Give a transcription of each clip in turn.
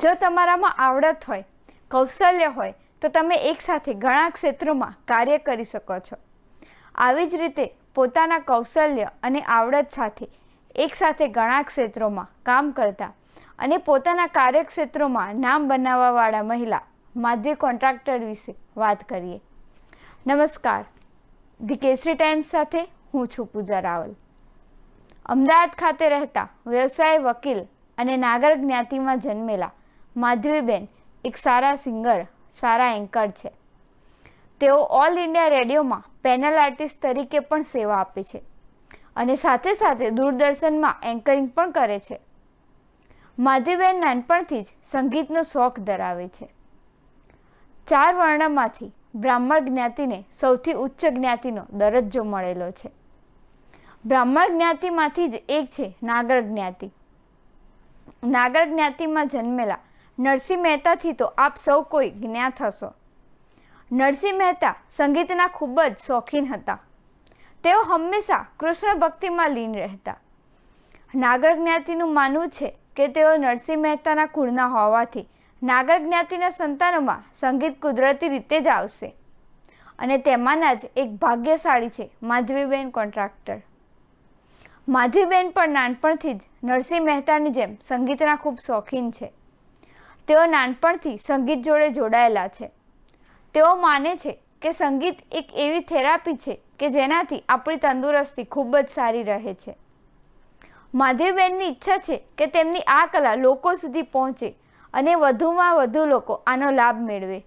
જો તમારામાં આવડત હોય, કૌશલ્ય હોય તો તમે એકસાથે ઘણા ક્ષેત્રોમાં કાર્ય કરી શકો છો. આવી જ રીતે પોતાના કૌશલ્ય અને આવડત સાથે એકસાથે ઘણા ક્ષેત્રોમાં કામ કરતા અને પોતાના કાર્યક્ષેત્રોમાં નામ બનાવવાવાળા મહિલા માધવી કોન્ટ્રાક્ટર વિશે વાત કરીએ. નમસ્કાર, ધી કેસરી ટાઈમ્સ સાથે હું છું પૂજા રાવલ. અમદાવાદ ખાતે રહેતા વ્યવસાય વકીલ અને નાગર જ્ઞાતિમાં જન્મેલા માધવીબેન એક સારા સિંગર, સારા એન્કર છે. તેઓ ઓલ ઇન્ડિયા રેડિયોમાં પેનલ આર્ટિસ્ટ તરીકે પણ સેવા આપે છે અને સાથે સાથે દૂરદર્શનમાં એન્કરિંગ પણ કરે છે. માધવીબેન નાનપણથી જ સંગીતનો શોખ ધરાવે છે. 4 વર્ણમાંથી બ્રાહ્મણ જ્ઞાતિને સૌથી ઉચ્ચ જ્ઞાતિનો દરજ્જો મળેલો છે. બ્રાહ્મણ જ્ઞાતિમાંથી જ એક છે નાગર જ્ઞાતિ. નાગર જ્ઞાતિમાં જન્મેલા નરસિંહ મહેતાથી તો આપ સૌ કોઈ જ્ઞાત હશો. નરસિંહ મહેતા સંગીતના ખૂબ જ શોખીન હતા. તેઓ હંમેશા કૃષ્ણ ભક્તિમાં લીન રહેતા. નાગર જ્ઞાતિનું માનવું છે કે તેઓ નરસિંહ મહેતાના કુળના હોવાથી નાગર જ્ઞાતિના સંતાનોમાં સંગીત કુદરતી રીતે જ આવશે અને તેમાંના જ એક ભાગ્યશાળી છે માધવીબેન કોન્ટ્રાક્ટર. માધવીબેન પણ નાનપણથી જ નરસિંહ મહેતાની જેમ સંગીતના ખૂબ શોખીન છે. તેઓ નાનપણથી સંગીત જોડે જોડાયેલા છે. તેઓ માને છે કે સંગીત એક એવી થેરાપી છે કે જેનાથી આપણી તંદુરસ્તી ખૂબ જ સારી રહે છે. માધવીબેનની ઈચ્છા છે કે તેમની આ કલા લોકો સુધી પહોંચે અને વધુમાં વધુ લોકો આનો લાભ મેળવે.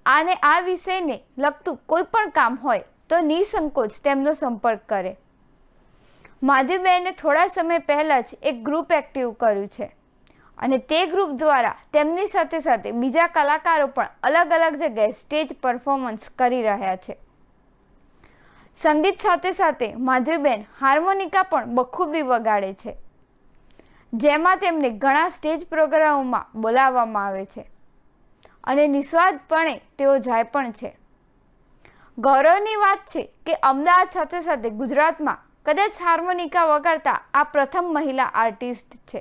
અને આ વિષયને લગતું કોઈ પણ કામ હોય તો નિસંકોચ તેમનો સંપર્ક કરે. માધવીબેને થોડા સમય પહેલાં જ એક ગ્રુપ એક્ટિવ કર્યું છે અને તે ગ્રુપ દ્વારા તેમની સાથે સાથે બીજા કલાકારો પણ અલગ અલગ જગ્યાએ સ્ટેજ પરફોર્મન્સ કરી રહ્યા છે. સંગીત સાથે સાથે માધવીબેન હાર્મોનિકા પણ બખૂબી વગાડે છે, જેમાં તેમને ઘણા સ્ટેજ પ્રોગ્રામોમાં બોલાવવામાં આવે છે અને નિસ્વાર્થપણે તેઓ જાય પણ છે. ગૌરવની વાત છે કે અમદાવાદ સાથે સાથે ગુજરાતમાં કદાચ હાર્મોનિકા વગાડતા આ પ્રથમ મહિલા આર્ટિસ્ટ છે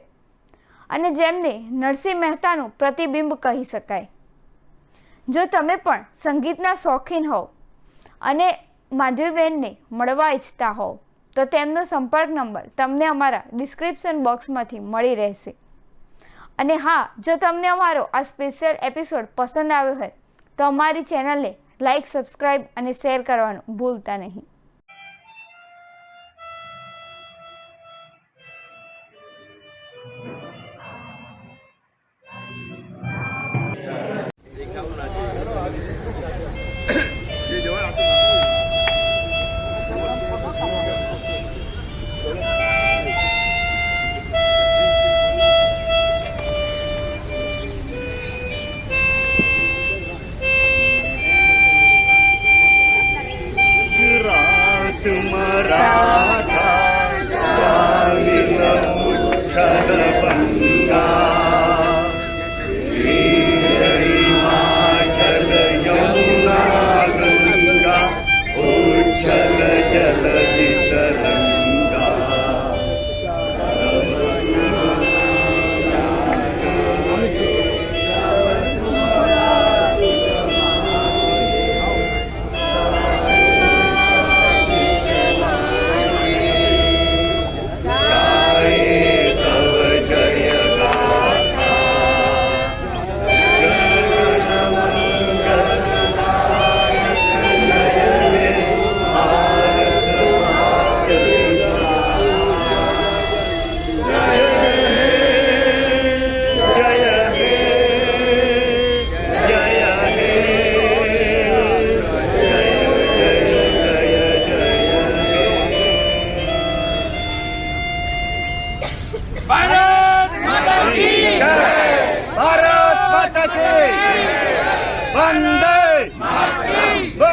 અને જેમને નરસિંહ મહેતાનું પ્રતિબિંબ કહી શકાય. જો તમે પણ સંગીતના શોખીન હોવ અને માધવીબેનને મળવા ઈચ્છતા હોવ તો તેમનો સંપર્ક નંબર તમને અમારા ડિસ્ક્રિપ્શન બોક્સમાંથી મળી રહેશે. અને હા, જો તમને અમારો આ સ્પેશિયલ એપિસોડ પસંદ આવ્યો હોય તો અમારી ચેનલને લાઈક, સબસ્ક્રાઈબ અને શેર કરવાનું ભૂલતા નહીં.